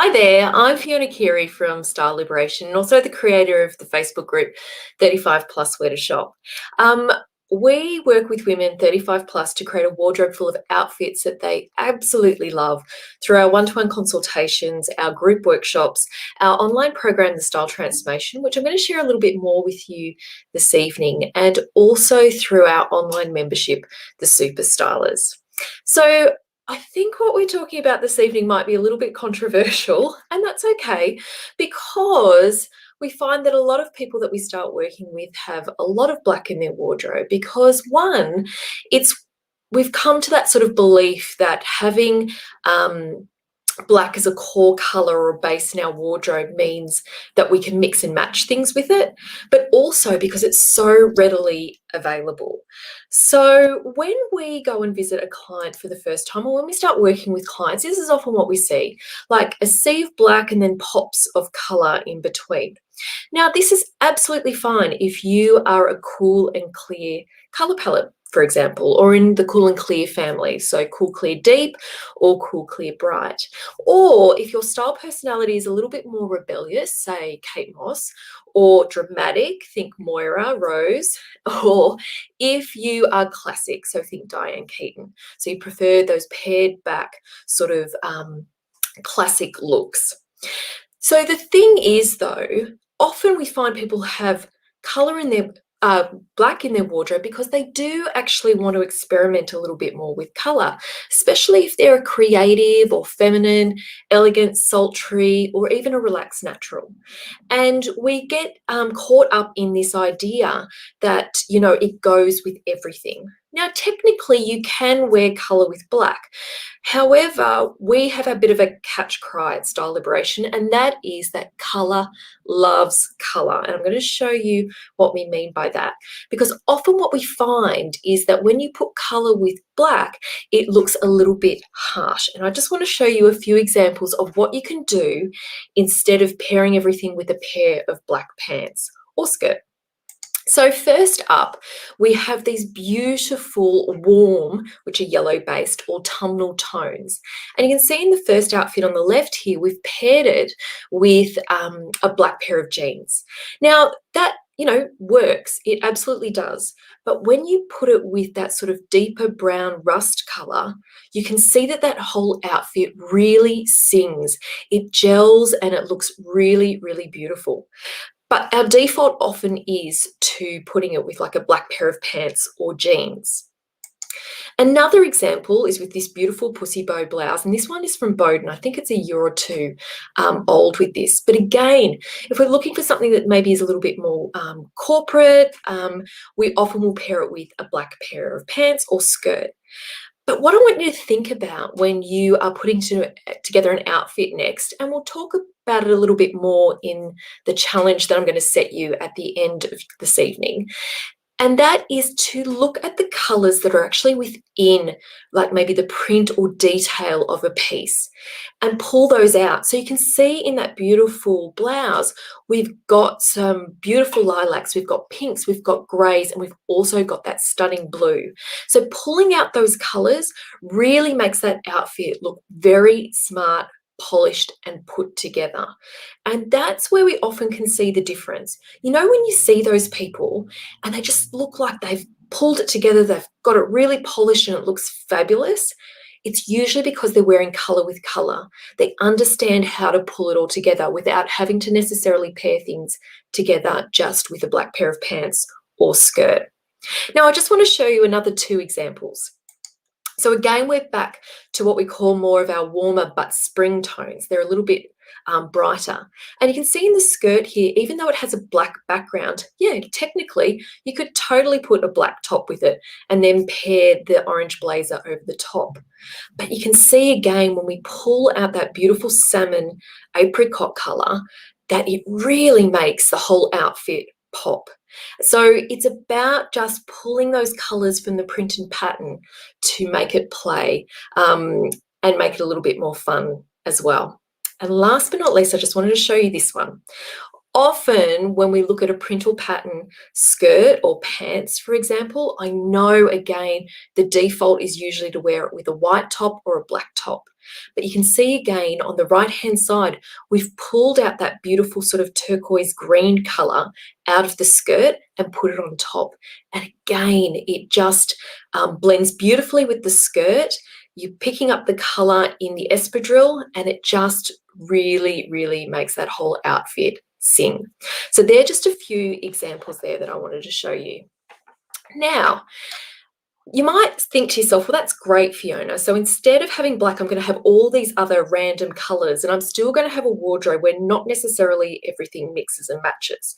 Hi there, I'm Fiona Keary from Style Liberation and also the creator of the Facebook group 35 Plus Where to Shop. We work with women 35 plus to create a wardrobe full of outfits that they absolutely love through our one-to-one consultations, our group workshops, our online program, The Style Transformation, which I'm going to share a little bit more with you this evening, and also through our online membership, The Super Stylers. So I think what we're talking about this evening might be a little bit controversial, and that's okay, because we find that a lot of people that we start working with have a lot of black in their wardrobe because one, we've come to that sort of belief that having black as a core color or base in our wardrobe means that we can mix and match things with it, but also because it's so readily available. So when we go and visit a client for the first time, or when we start working with clients, this is often what we see, like a sea of black and then pops of color in between. Now, this is absolutely fine if you are a cool and clear color palette, for example, or in the cool and clear family, so cool, clear, deep, or cool, clear, bright. Or if your style personality is a little bit more rebellious, say Kate Moss, or dramatic, think Moira, Rose, or if you are classic, so think Diane Keaton. So you prefer those pared back sort of classic looks. So the thing is, though, often we find people have color in their black in their wardrobe because they do actually want to experiment a little bit more with color, especially if they're a creative or feminine, elegant, sultry, or even a relaxed natural. And we get caught up in this idea that, it goes with everything. Now, technically, you can wear color with black. However, we have a bit of a catch cry at Style Liberation, and that is that color loves color. And I'm going to show you what we mean by that. Because often what we find is that when you put color with black, it looks a little bit harsh. And I just want to show you a few examples of what you can do instead of pairing everything with a pair of black pants or skirt. So first up, we have these beautiful warm, which are yellow based, autumnal tones. And you can see in the first outfit on the left here, we've paired it with a black pair of jeans. Now that, works, it absolutely does. But when you put it with that sort of deeper brown rust color, you can see that that whole outfit really sings. It gels and it looks really, really beautiful. But our default often is to putting it with like a black pair of pants or jeans. Another example is with this beautiful pussy bow blouse, and this one is from Bowden. I think it's a year or two old with this. But again, if we're looking for something that maybe is a little bit more corporate, we often will pair it with a black pair of pants or skirt. But what I want you to think about when you are putting together an outfit next, and we'll talk about it a little bit more in the challenge that I'm going to set you at the end of this evening, and that is to look at the colours that are actually within, like maybe the print or detail of a piece, and pull those out. So you can see in that beautiful blouse, we've got some beautiful lilacs, we've got pinks, we've got greys, and we've also got that stunning blue. So pulling out those colours really makes that outfit look very smart, polished and put together. And that's where we often can see the difference. When you see those people and they just look like they've pulled it together, they've got it really polished and it looks fabulous, it's usually because they're wearing color with color. They understand how to pull it all together without having to necessarily pair things together just with a black pair of pants or skirt. Now, I just want to show you another two examples. So again, we're back to what we call more of our warmer but spring tones. They're a little bit brighter. And you can see in the skirt here, even though it has a black background, technically you could totally put a black top with it and then pair the orange blazer over the top. But you can see again, when we pull out that beautiful salmon apricot color, that it really makes the whole outfit pop. So it's about just pulling those colors from the print and pattern to make it play and make it a little bit more fun as well. And last but not least, I just wanted to show you this one. Often when we look at a print or pattern skirt or pants, for example, I know again the default is usually to wear it with a white top or a black top. But you can see again on the right-hand side, we've pulled out that beautiful sort of turquoise green color out of the skirt and put it on top. And again, it just blends beautifully with the skirt. You're picking up the color in the espadrille, and it just really, really makes that whole outfit sing. So they're just a few examples there that I wanted to show you. Now, you might think to yourself, well, that's great, Fiona. So instead of having black, I'm going to have all these other random colors, and I'm still going to have a wardrobe where not necessarily everything mixes and matches.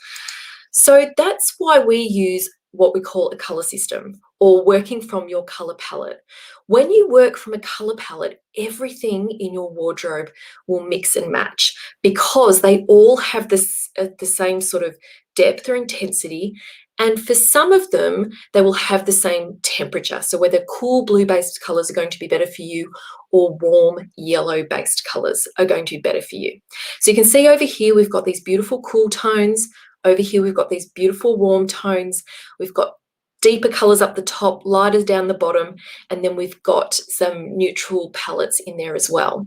So that's why we use what we call a color system, or working from your color palette. When you work from a color palette, everything in your wardrobe will mix and match because they all have this the same sort of depth or intensity. And for some of them, they will have the same temperature. So whether cool blue-based colors are going to be better for you or warm yellow-based colors are going to be better for you. So you can see over here, we've got these beautiful cool tones. Over here, we've got these beautiful warm tones. We've got deeper colors up the top, lighter down the bottom, and then we've got some neutral palettes in there as well.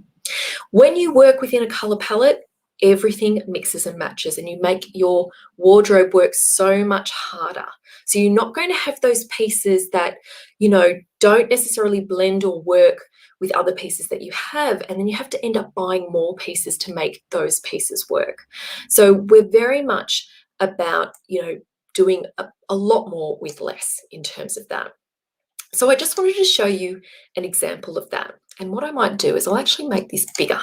When you work within a color palette, everything mixes and matches, and you make your wardrobe work so much harder. So you're not going to have those pieces that, you know, don't necessarily blend or work with other pieces that you have, and then you have to end up buying more pieces to make those pieces work. So we're very much about, you know, doing a lot more with less in terms of that. So I just wanted to show you an example of that. And what I might do is I'll actually make this bigger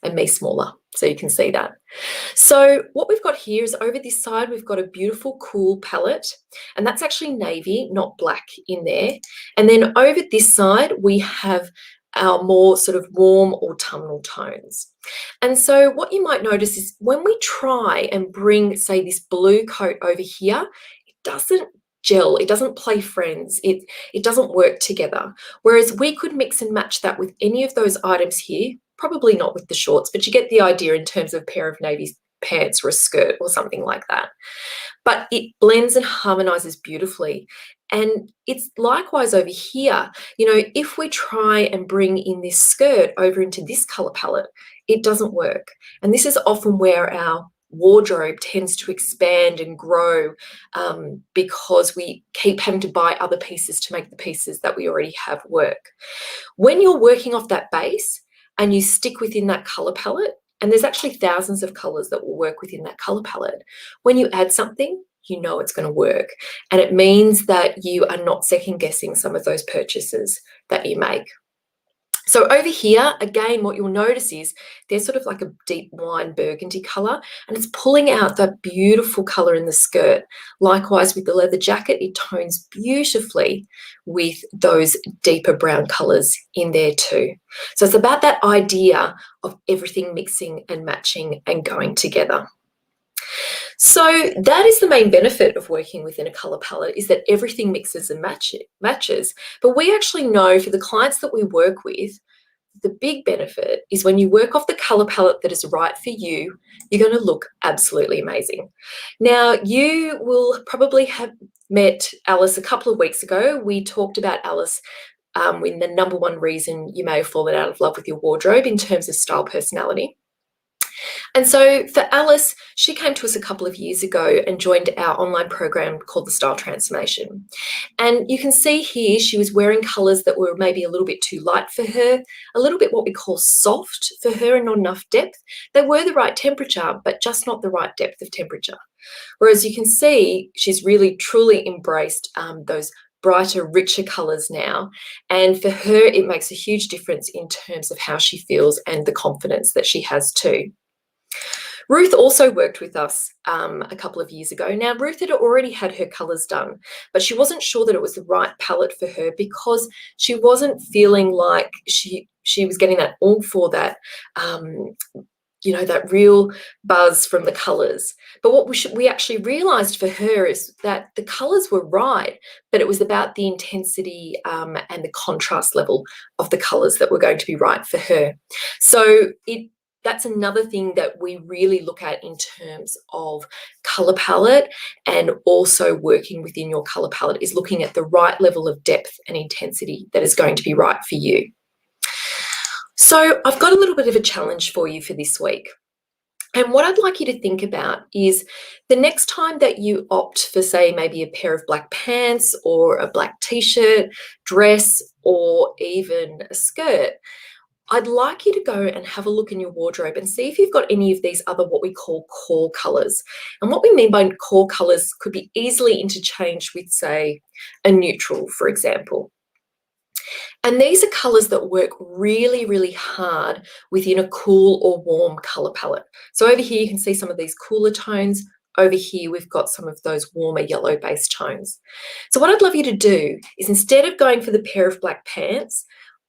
and me smaller so you can see that. So what we've got here is over this side, we've got a beautiful cool palette, and that's actually navy, not black in there. And then over this side, we have our more sort of warm autumnal tones. And so what you might notice is when we try and bring, say, this blue coat over here, it doesn't gel, it doesn't play friends, it doesn't work together. Whereas we could mix and match that with any of those items here, probably not with the shorts, but you get the idea in terms of a pair of navy pants or a skirt or something like that. But it blends and harmonizes beautifully. And it's likewise over here. You know, if we try and bring in this skirt over into this color palette, it doesn't work. And this is often where our wardrobe tends to expand and grow because we keep having to buy other pieces to make the pieces that we already have work. When you're working off that base and you stick within that color palette, and there's actually thousands of colors that will work within that color palette, when you add something, you know it's going to work. And it means that you are not second guessing some of those purchases that you make. So over here, again, what you'll notice is there's sort of like a deep wine burgundy color, and it's pulling out that beautiful color in the skirt. Likewise with the leather jacket, it tones beautifully with those deeper brown colors in there too. So it's about that idea of everything mixing and matching and going together. So that is the main benefit of working within a color palette, is that everything mixes and matches. But we actually know for the clients that we work with, the big benefit is when you work off the color palette that is right for you, you're going to look absolutely amazing. Now, you will probably have met Alice a couple of weeks ago. We talked about Alice in the number one reason you may have fallen out of love with your wardrobe in terms of style personality. And so for Alice, she came to us a couple of years ago and joined our online program called the Style Transformation. And you can see here she was wearing colours that were maybe a little bit too light for her, a little bit what we call soft for her and not enough depth. They were the right temperature, but just not the right depth of temperature. Whereas you can see she's really truly embraced those brighter, richer colours now. And for her, it makes a huge difference in terms of how she feels and the confidence that she has too. Ruth also worked with us a couple of years ago. Now, Ruth had already had her colours done, but she wasn't sure that it was the right palette for her because she wasn't feeling like she was getting that oomph for that, you know, that real buzz from the colours. But what we actually realised for her is that the colours were right, but it was about the intensity and the contrast level of the colours that were going to be right for her. So it that's another thing that we really look at in terms of color palette, and also working within your color palette is looking at the right level of depth and intensity that is going to be right for you. So I've got a little bit of a challenge for you for this week. And what I'd like you to think about is the next time that you opt for, say, maybe a pair of black pants or a black t-shirt, dress, or even a skirt, I'd like you to go and have a look in your wardrobe and see if you've got any of these other what we call core colors. And what we mean by core colors could be easily interchanged with, say, a neutral, for example. And these are colors that work really, really hard within a cool or warm color palette. So over here, you can see some of these cooler tones. Over here, we've got some of those warmer yellow-based tones. So what I'd love you to do is, instead of going for the pair of black pants,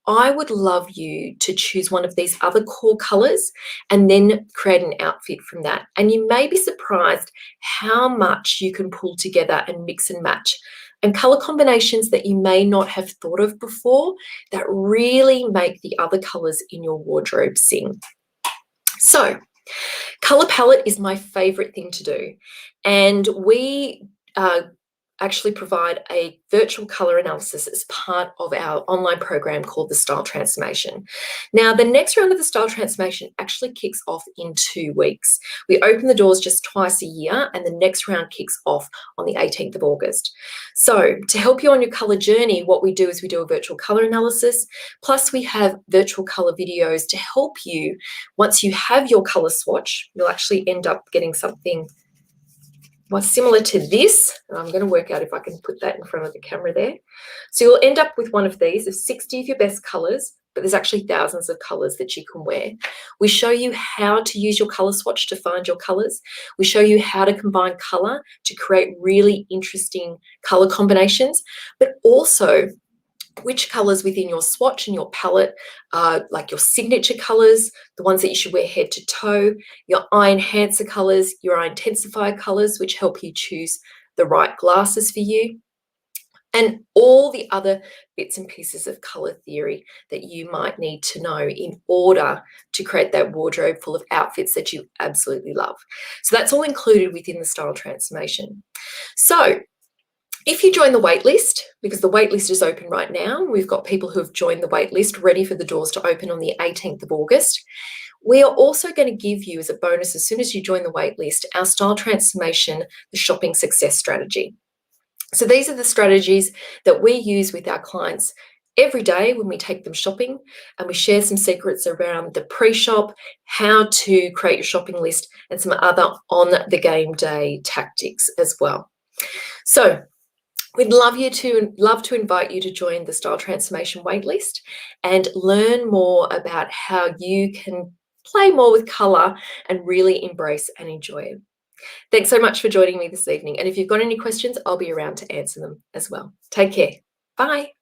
I would love you to choose one of these other core colors and then create an outfit from that. And you may be surprised how much you can pull together and mix and match, and color combinations that you may not have thought of before that really make the other colors in your wardrobe sing. So, color palette is my favorite thing to do, and we actually provide a virtual color analysis as part of our online program called the Style Transformation. Now, the next round of the Style Transformation actually kicks off in 2 weeks. We open the doors just twice a year, and the next round kicks off on the 18th of August. So to help you on your color journey, what we do is we do a virtual color analysis, plus we have virtual color videos to help you. Once you have your color swatch, you'll actually end up getting something similar to this. I'm going to work out if I can put that in front of the camera there. So you'll end up with one of these of 60 of your best colors, but there's actually thousands of colors that you can wear. We show you how to use your color swatch to find your colors. We show you how to combine color to create really interesting color combinations, but also which colors within your swatch and your palette are like your signature colors, the ones that you should wear head to toe, your eye enhancer colors, your eye intensifier colors, which help you choose the right glasses for you, and all the other bits and pieces of color theory that you might need to know in order to create that wardrobe full of outfits that you absolutely love. So that's all included within the Style Transformation. So if you join the waitlist, because the waitlist is open right now, we've got people who have joined the waitlist ready for the doors to open on the 18th of August. We are also going to give you as a bonus, as soon as you join the waitlist, our Style Transformation, the Shopping Success Strategy. So these are the strategies that we use with our clients every day when we take them shopping, and we share some secrets around the pre-shop, how to create your shopping list, and some other on the game day tactics as well. So we'd love to invite you to join the Style Transformation waitlist and learn more about how you can play more with color and really embrace and enjoy it. Thanks so much for joining me this evening. And if you've got any questions, I'll be around to answer them as well. Take care. Bye.